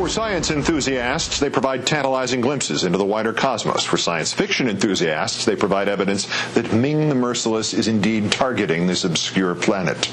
For science enthusiasts, they provide tantalizing glimpses into the wider cosmos. For science fiction enthusiasts, they provide evidence that Ming the Merciless is indeed targeting this obscure planet.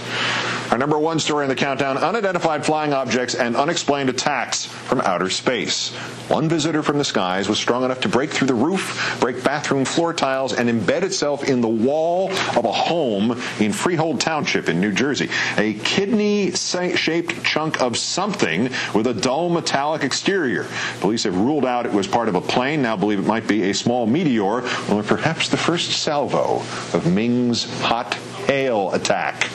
Our number one story in the countdown: unidentified flying objects and unexplained attacks from outer space. One visitor from the skies was strong enough to break through the roof, break bathroom floor tiles, and embed itself in the wall of a home in Freehold Township in New Jersey. A kidney-shaped chunk of something with a dull metallic exterior. Police have ruled out it was part of a plane, now believe it might be a small meteor, or perhaps the first salvo of Ming's hot hail attack.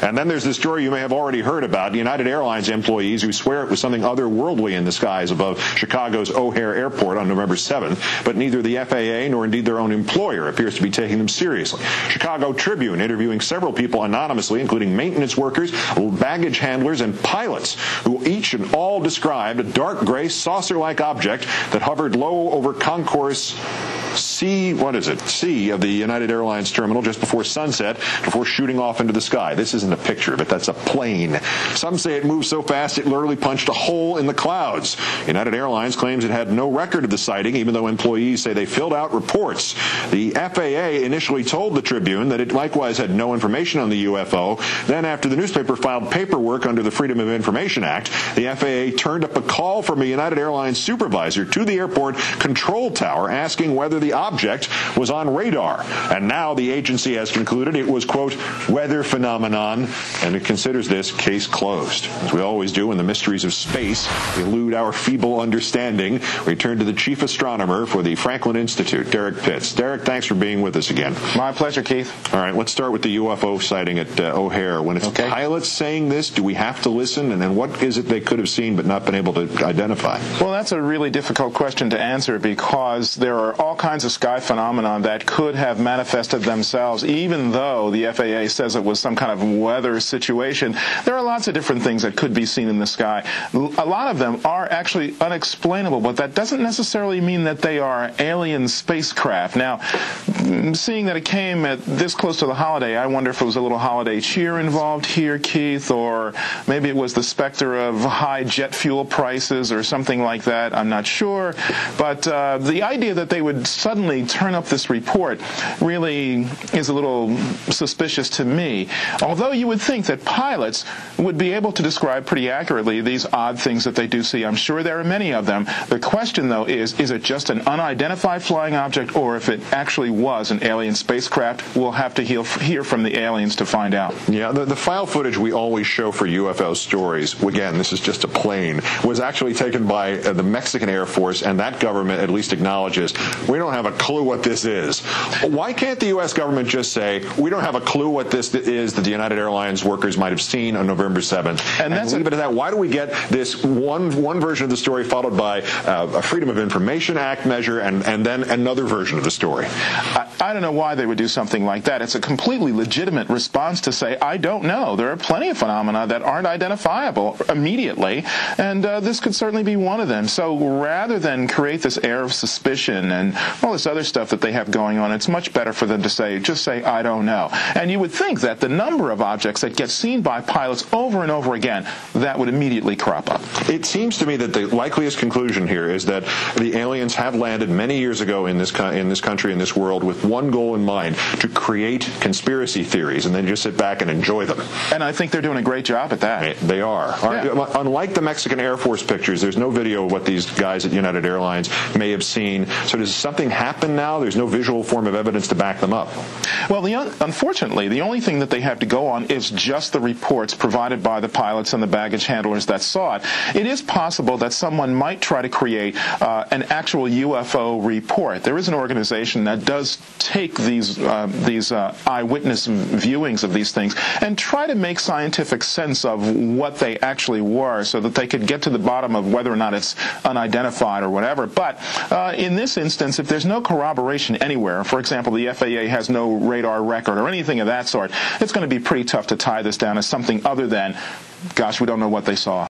And then there's the story you may have already heard about: United Airlines employees who swear it was something otherworldly in the skies above Chicago's O'Hare Airport on November 7th, but neither the FAA nor indeed their own employer appears to be taking them seriously. Chicago Tribune interviewing several people anonymously, including maintenance workers, baggage handlers, and pilots, who each and all described a dark gray saucer-like object that hovered low over Concourse C of the United Airlines terminal just before sunset, before shooting off into the sky. This isn't a picture of it, that's a plane. Some say it moved so fast it literally punched a hole in the clouds. United Airlines claims it had no record of the sighting, even though employees say they filled out reports. The FAA initially told the Tribune that it likewise had no information on the UFO. Then, after the newspaper filed paperwork under the Freedom of Information Act, the FAA turned up a call from a United Airlines supervisor to the airport control tower asking whether the object was on radar. And now the agency has concluded it was, quote, weather phenomenon, and it considers this case closed. As we always do when the mysteries of space elude our feeble understanding, we turn to the chief astronomer for the Franklin Institute, Derek Pitts. Derek, thanks for being with us again. My pleasure, Keith. All right, let's start with the UFO sighting at O'Hare. When it's pilots saying this, do we have to listen? And then what is it they could have seen but not been able to identify? Well, that's a really difficult question to answer, because there are all kinds of sky phenomena that could have manifested themselves, even though the FAA says it was some kind of weather situation. There are lots of different things that could be seen in the sky. A lot of them are actually unexplainable, but that doesn't necessarily mean that they are alien spacecraft. Now, seeing that it came at this close to the holiday, I wonder if it was a little holiday cheer involved here, Keith, or maybe it was the specter of high jet fuel prices or something like that. I'm not sure. But the idea that they would suddenly turn up this report really is a little suspicious to me. Although you would think that pilots would be able to describe pretty accurately these odd things that they do see. I'm sure there are many of them. The question, though, is it just an unidentified flying object, or if it actually was an alien spacecraft? We'll have to hear from the aliens to find out. Yeah, the file footage we always show for UFO stories, again, this is just a plane, was actually taken by the Mexican Air Force, and that government at least acknowledges, we don't have a clue what this is. Why can't the U.S. government just say, we don't have a clue what this is that the United Airlines workers might have seen on November 7th, and leave it at that? Why do we get this one version of the story followed by a Freedom of Information Act measure and then another version of the story? I don't know why they would do something like that. It's a completely legitimate response to say, I don't know. There are plenty of phenomena that aren't identifiable immediately, and this could certainly be one of them. So rather than create this air of suspicion and all this other stuff that they have going on, it's much better for them to just say, I don't know. And you would think that the number of objects that get seen by pilots over and over again, that would immediately crop up. It seems to me that the likeliest conclusion here is that the aliens have landed many years ago in this country, in this world, with one goal in mind: to create conspiracy theories and then just sit back and enjoy them. And I think they're doing a great job at that. They are. Yeah. Unlike the Mexican Air Force pictures, there's no video of what these guys at United Airlines may have seen. So does something happen now? There's no visual form of evidence to back them up. Well, unfortunately, the only thing that they have to go on is just the reports provided by the pilots and the baggage handlers that saw it. It is possible that someone might try to create an actual UFO report. There is an organization that does take these eyewitness viewings of these things and try to make scientific sense of what they actually were, so that they could get to the bottom of whether or not it's unidentified or whatever. But in this instance, if there's no corroboration anywhere, for example, the FAA has no radar record or anything of that sort, it's going to be pretty tough to tie this down as something other than, gosh, we don't know what they saw.